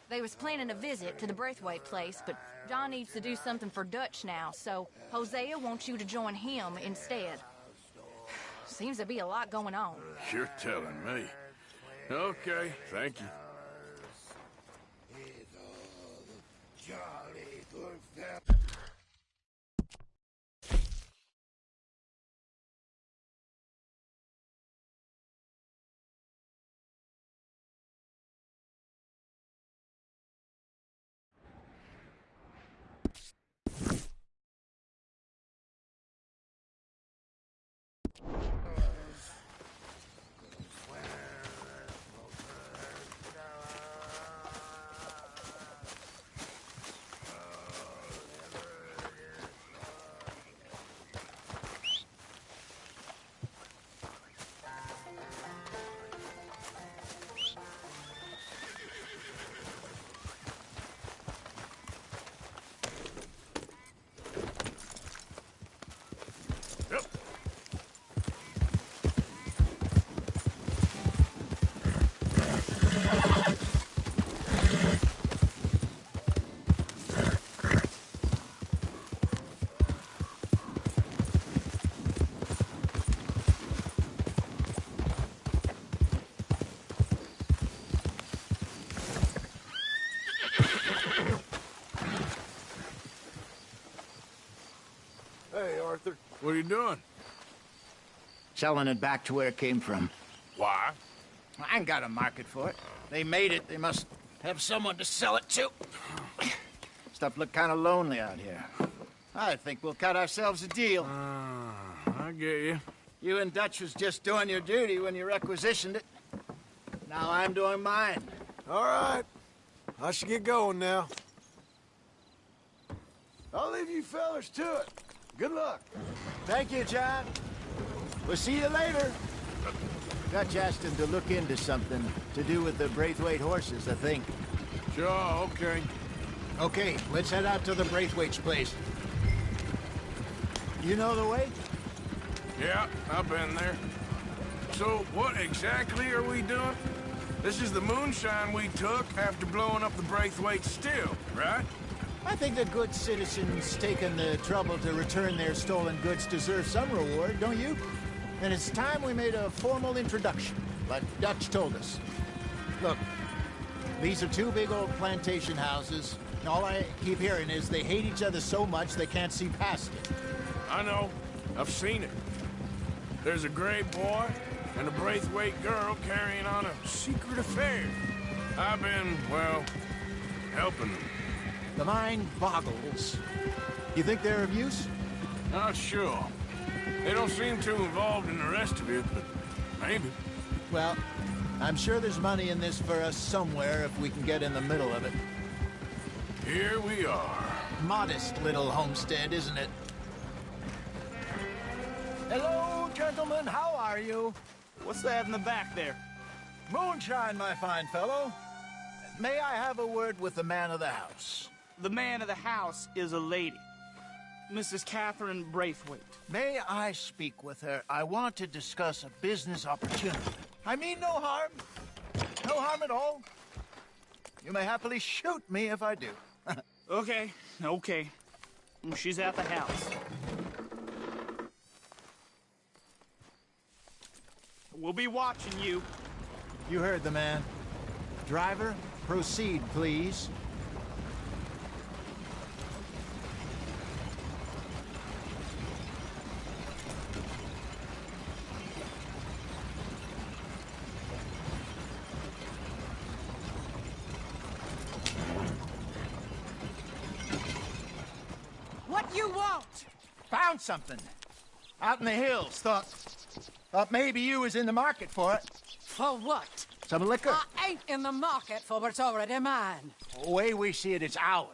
They was planning a visit to the Braithwaite place, but John needs to do something for Dutch now, so Hosea wants you to join him instead. Seems to be a lot going on. You're telling me. Okay, thank you. Hey, Arthur. What are you doing? Selling it back to where it came from. Why? I ain't got a market for it. They made it. They must have someone to sell it to. Stuff look kind of lonely out here. I think we'll cut ourselves a deal. I get you. You and Dutch was just doing your duty when you requisitioned it. Now I'm doing mine. All right. I should get going now. I'll leave you fellas to it. Good luck. Thank you, John. We'll see you later. Dutch asked him to look into something to do with the Braithwaite horses, I think. Sure, okay. Okay, let's head out to the Braithwaite's place. You know the way? Yeah, I've been there. So, what exactly are we doing? This is the moonshine we took after blowing up the Braithwaite still, right? I think the good citizens taking the trouble to return their stolen goods deserve some reward, don't you? And it's time we made a formal introduction, like Dutch told us. Look, these are two big old plantation houses. All I keep hearing is they hate each other so much they can't see past it. I know. I've seen it. There's a gray boy and a Braithwaite girl carrying on a secret affair. I've been, well, helping them. The mind boggles. You think they're of use? Not sure. They don't seem too involved in the rest of it, but maybe. Well, I'm sure there's money in this for us somewhere if we can get in the middle of it. Here we are. Modest little homestead, isn't it? Hello, gentlemen. How are you? What's that in the back there? Moonshine, my fine fellow. May I have a word with the man of the house? The man of the house is a lady. Mrs. Catherine Braithwaite. May I speak with her? I want to discuss a business opportunity. I mean no harm. No harm at all. You may happily shoot me if I do. Okay. She's at the house. We'll be watching you. You heard the man. Driver, proceed, please. What you want? Found something. Out in the hills. Thought maybe you was in the market for it. For what? Some liquor. I ain't in the market for what's already mine. The way we see it, it's ours.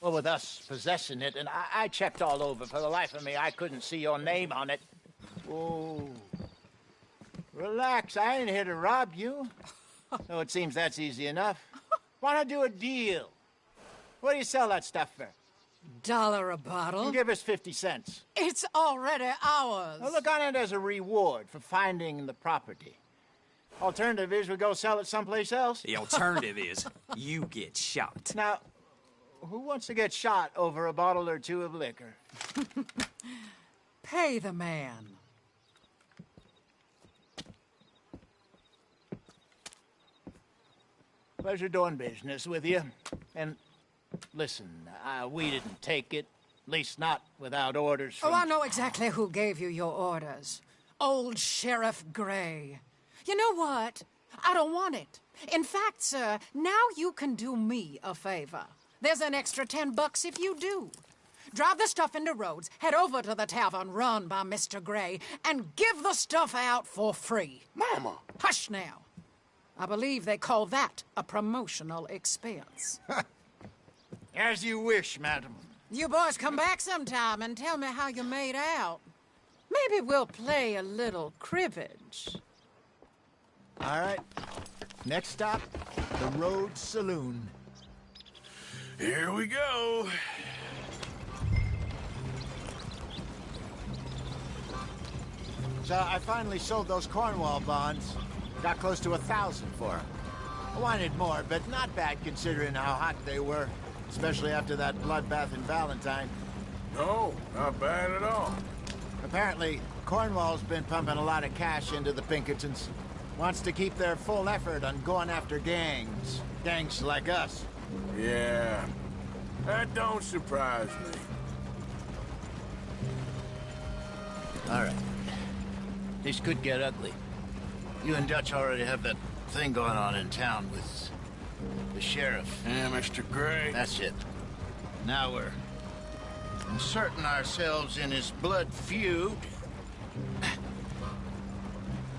Well, with us possessing it, and I checked all over. For the life of me, I couldn't see your name on it. Oh. Relax, I ain't here to rob you. No, it seems that's easy enough. Why not do a deal? What do you sell that stuff for? $1 a bottle? Give us 50 cents. It's already ours. Well, look on it as a reward for finding the property. Alternative is we go sell it someplace else. The alternative is you get shot. Now, who wants to get shot over a bottle or two of liquor? Pay the man. Pleasure doing business with you. And listen, we didn't take it. At least not without orders from... Oh, I know exactly who gave you your orders. Old Sheriff Gray. You know what? I don't want it. In fact, sir, now you can do me a favor. There's an extra $10 if you do. Drive the stuff into Rhodes, head over to the tavern run by Mr. Gray, and give the stuff out for free. Mama! Hush now. I believe they call that a promotional expense. As you wish, madam. You boys come back sometime and tell me how you made out. Maybe we'll play a little cribbage. All right. Next stop, the Rhodes Saloon. Here we go. So I finally sold those Cornwall bonds. Got close to 1,000 for them. I wanted more, but not bad considering how hot they were. Especially after that bloodbath in Valentine. No, not bad at all. Apparently, Cornwall's been pumping a lot of cash into the Pinkertons. Wants to keep their full effort on going after gangs. Gangs like us. Yeah, that don't surprise me. All right. This could get ugly. You and Dutch already have that thing going on in town with the sheriff. Yeah, Mr. Gray. That's it. Now we're inserting ourselves in his blood feud.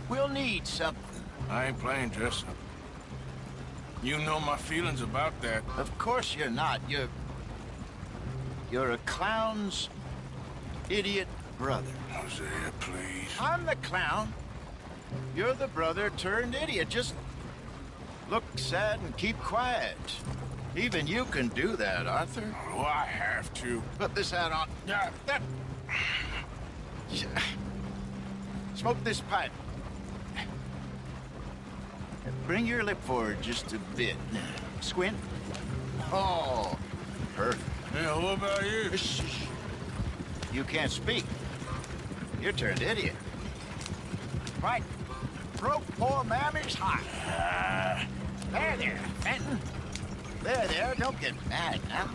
We'll need something. I ain't playing dress up. You know my feelings about that. Of course you're not. You're a clown's idiot brother. Hosea, please. I'm the clown. You're the brother turned idiot. Just look sad and keep quiet. Even you can do that, Arthur. Oh, I have to. Put this hat on. Smoke this pipe. Bring your lip forward just a bit. Squint. Oh, perfect. Yeah, what about you? You can't speak. You're turned idiot. Right. Broke poor Mammy's heart. There, Fenton. There, don't get mad now.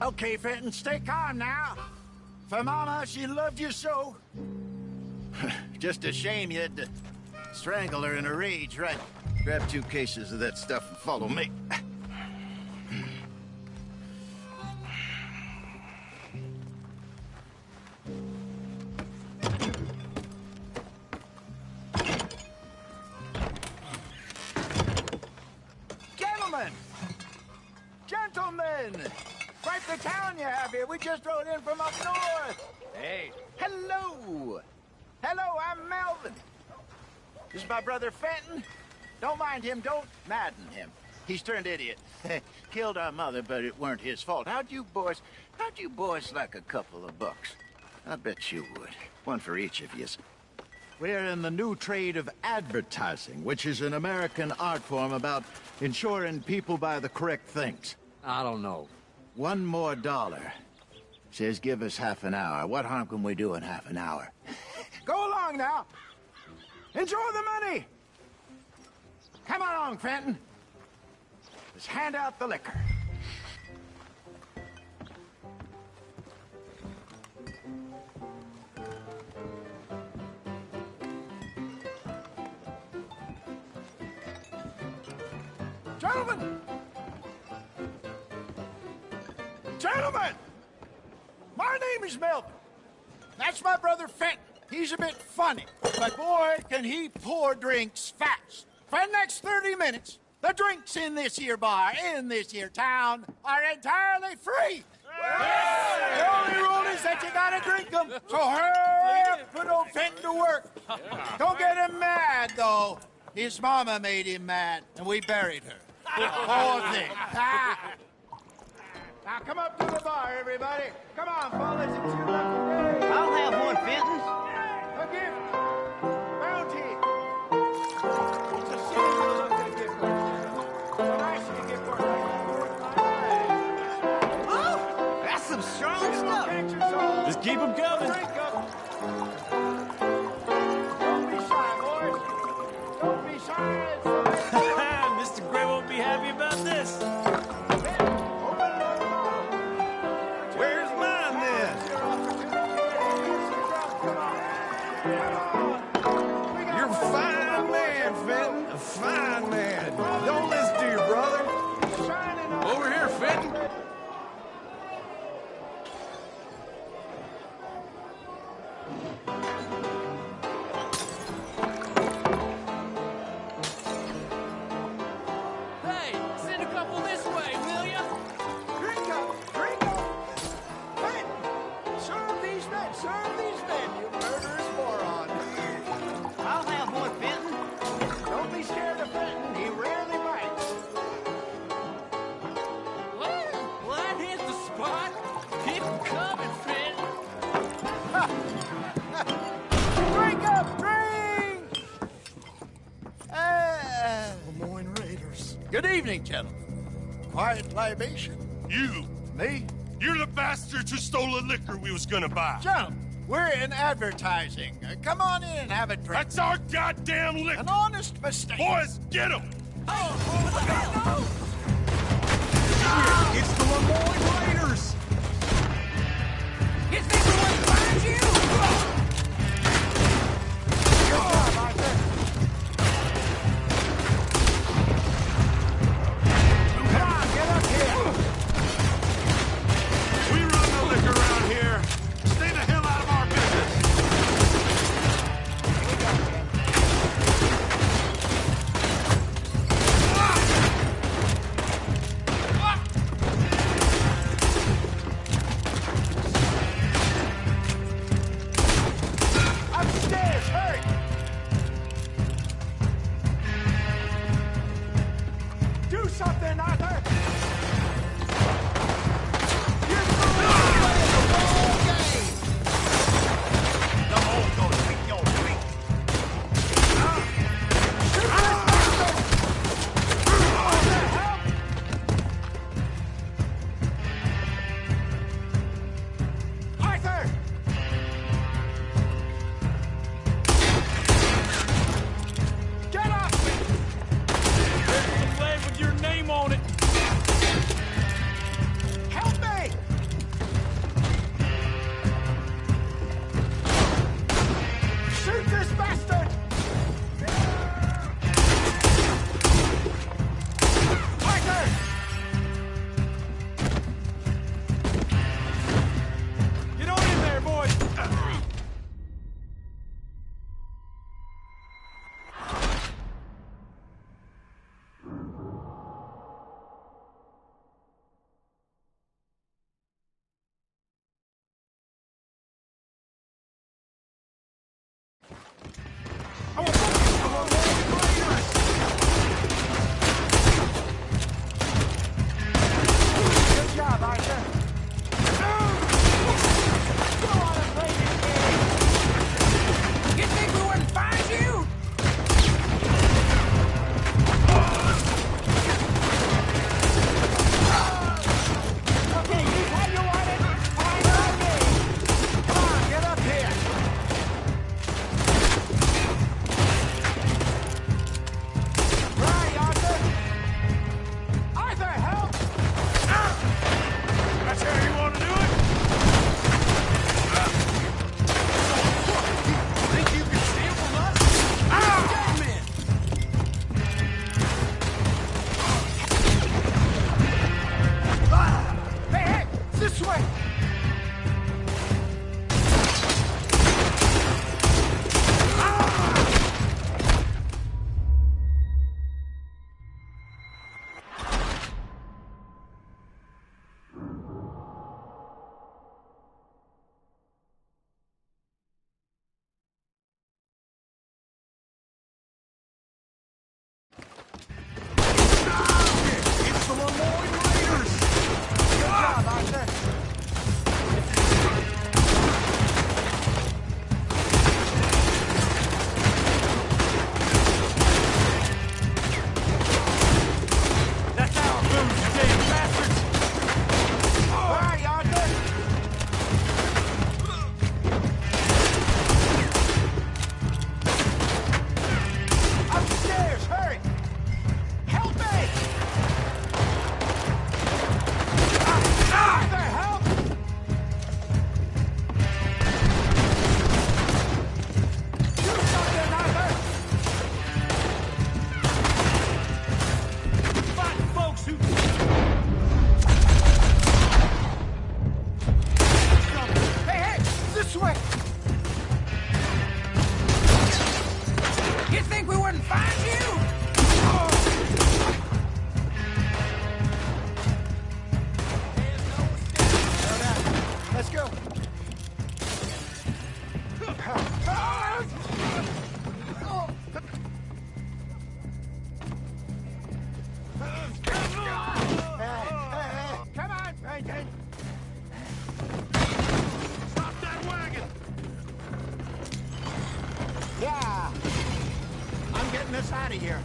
Okay, Fenton, stay calm now. For Mama, she loved you so. Just a shame you had to strangle her in a rage, right? Grab 2 cases of that stuff and follow me. Gentlemen! Quite the town you have here. We just rode in from up north. Hey. Hello. Hello, I'm Melvin. This is my brother Fenton. Don't mind him. Don't madden him. He's turned idiot. Killed our mother, but it weren't his fault. How'd you boys like a couple of bucks? I bet you would. One for each of yous. We're in the new trade of advertising, which is an American art form about ensuring people buy the correct things. I don't know. $1 more. Says give us half an hour. What harm can we do in half an hour? Go along now. Enjoy the money. Come along, Fenton. Let's hand out the liquor. Gentlemen! Gentlemen! My name is Melvin. That's my brother Fenton. He's a bit funny, but boy, can he pour drinks fast. For the next 30 minutes, the drinks in this here bar, in this here town, are entirely free. Yes. The only rule is that you gotta drink them, so hurry up, put old Fenton to work. Don't get him mad, though. His mama made him mad, and we buried her. Poor thing. Now come up to the bar, everybody. Come on, fellas, it's your lucky day. I'll have one, Fenton. A gift. Bounty. It's a sin to look at a gift like this. So nice to get for it. Oh, that's some strong stuff. Just keep them coming. Drink up. Don't be shy, boys. Don't be shy. Mr. Gray won't be happy about this. Where's mine, then? You're a fine man, Fenton. A fine man. Don't listen to your brother. Over here, Fenton. Hey, send a couple this way, will ya? Drink up. Drink up. Hey, serve these men, you murderous moron. I'll have one, Fenton. Don't be scared of Fenton. He rarely bites. Well, that hit the spot. Keep 'em coming, Fenton. Drink up, drink! Lemoyne Raiders. Good evening, gentlemen. Quiet libation. You. Me? You're the bastards who stole the liquor we was gonna buy. Gentlemen, we're in advertising. Come on in and have a drink. That's our goddamn liquor. An honest mistake. Boys, get him! It's the Lemoyne Raiders. Get this one behind you! Good job, Arthur. Come on, get up here. We run the liquor around here. Stay the hell out of our business. couldn't find you! Let's go. Come on, Peyton! Stop that wagon! Yeah. I'm getting us out of here.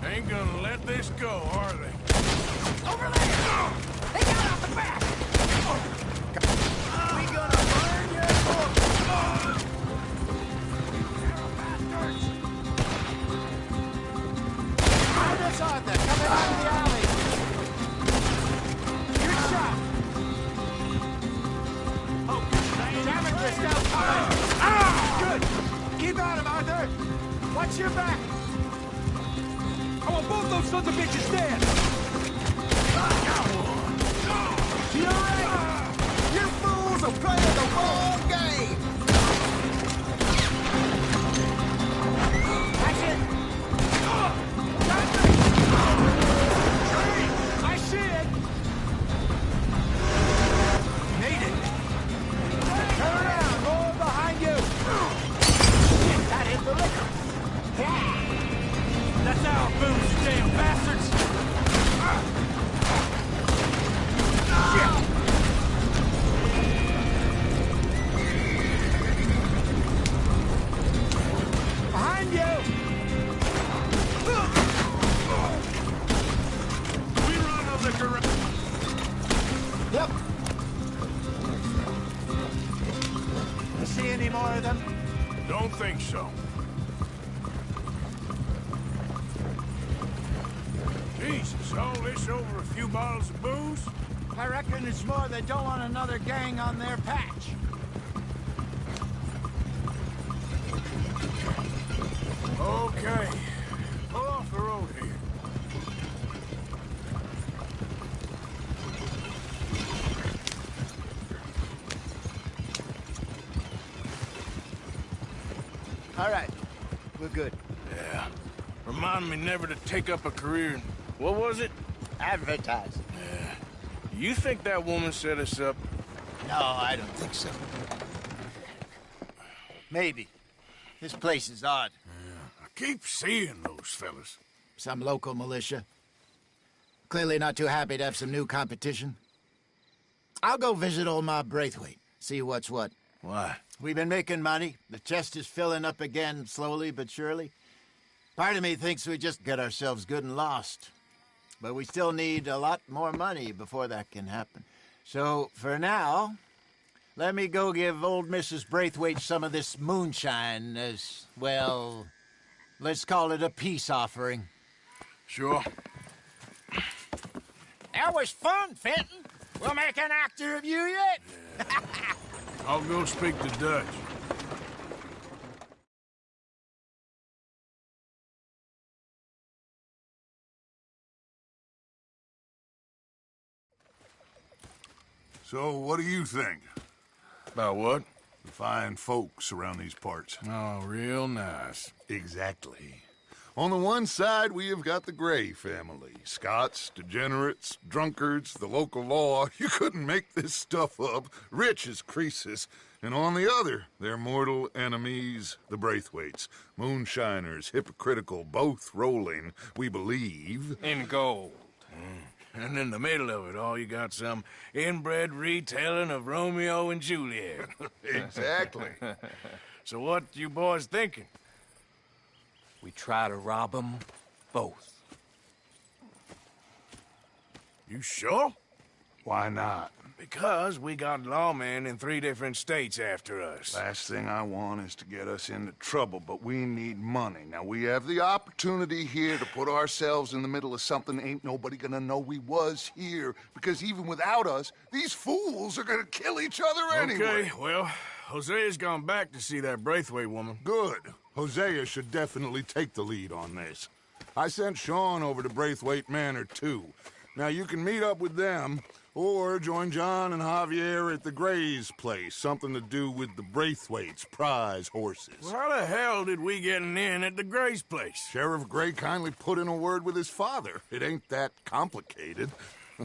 Ain't gonna let this go, are they? Over there! They got out the back! We gonna burn your book. Find us, Arthur. Coming out of the alley. Good shot. Oh, damn it, you're still coming. Good. Keep at him, Arthur. Watch your back. I want both those sons of bitches dead! You're right. You fools are playing the wrong game. That's it. I see it. Made it. Turn around. Roll behind you. That hit the liquor. That's our booze, you damn bastards! Behind you. We run a liquor... Yep. You see any more of them? Don't think so. Jesus, all this over a few bottles of booze? I reckon it's more they don't want another gang on their patch. Okay. Pull off the road here. All right. We're good. Yeah. Remind me never to take up a career in... What was it? Advertising. Yeah. You think that woman set us up? No, I don't think so. Maybe. This place is odd. Yeah. I keep seeing those fellas. Some local militia. Clearly not too happy to have some new competition. I'll go visit old Ma Braithwaite, see what's what. Why? We've been making money. The chest is filling up again, slowly but surely. Part of me thinks we just get ourselves good and lost. But we still need a lot more money before that can happen. So, for now, let me go give old Mrs. Braithwaite some of this moonshine as, well, let's call it a peace offering. Sure. That was fun, Fenton. We'll make an actor of you yet. Yeah. I'll go speak to Dutch. So, what do you think? About what? The fine folks around these parts. Oh, real nice. Exactly. On the one side, we have got the Gray family. Scots, degenerates, drunkards, the local law. You couldn't make this stuff up. Rich as Croesus. And on the other, their mortal enemies, the Braithwaites. Moonshiners, hypocritical, both rolling, we believe... in gold. And in the middle of it all, you got some inbred retelling of Romeo and Juliet. Exactly. So what you boys thinking? We try to rob them both. You sure? Why not? Because we got lawmen in 3 different states after us. Last thing I want is to get us into trouble, but we need money. Now, we have the opportunity here to put ourselves in the middle of something ain't nobody gonna know we was here, because even without us, these fools are gonna kill each other anyway. Okay, well, Hosea's gone back to see that Braithwaite woman. Good. Hosea should definitely take the lead on this. I sent Sean over to Braithwaite Manor, too. Now, you can meet up with them, or join John and Javier at the Gray's place. Something to do with the Braithwaite's prize horses. Well, how the hell did we get in at the Gray's place? Sheriff Gray kindly put in a word with his father. It ain't that complicated.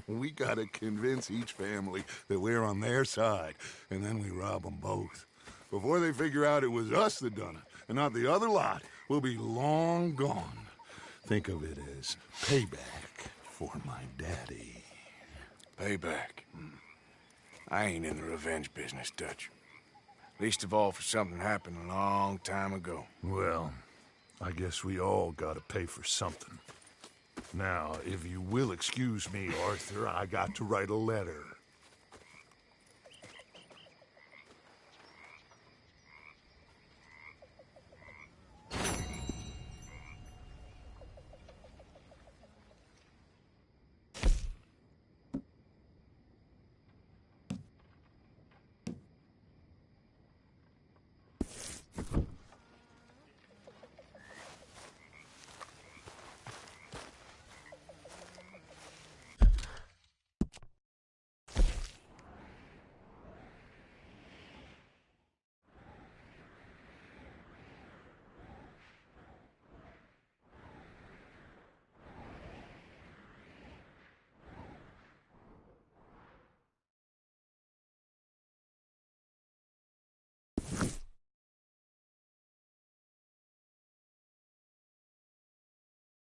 We gotta convince each family that we're on their side, and then we rob them both. Before they figure out it was us that done it, and not the other lot, we'll be long gone. Think of it as payback for my daddy. Payback? I ain't in the revenge business, Dutch. Least of all for something happened a long time ago. Well, I guess we all gotta pay for something. Now, if you will excuse me, Arthur, I got to write a letter.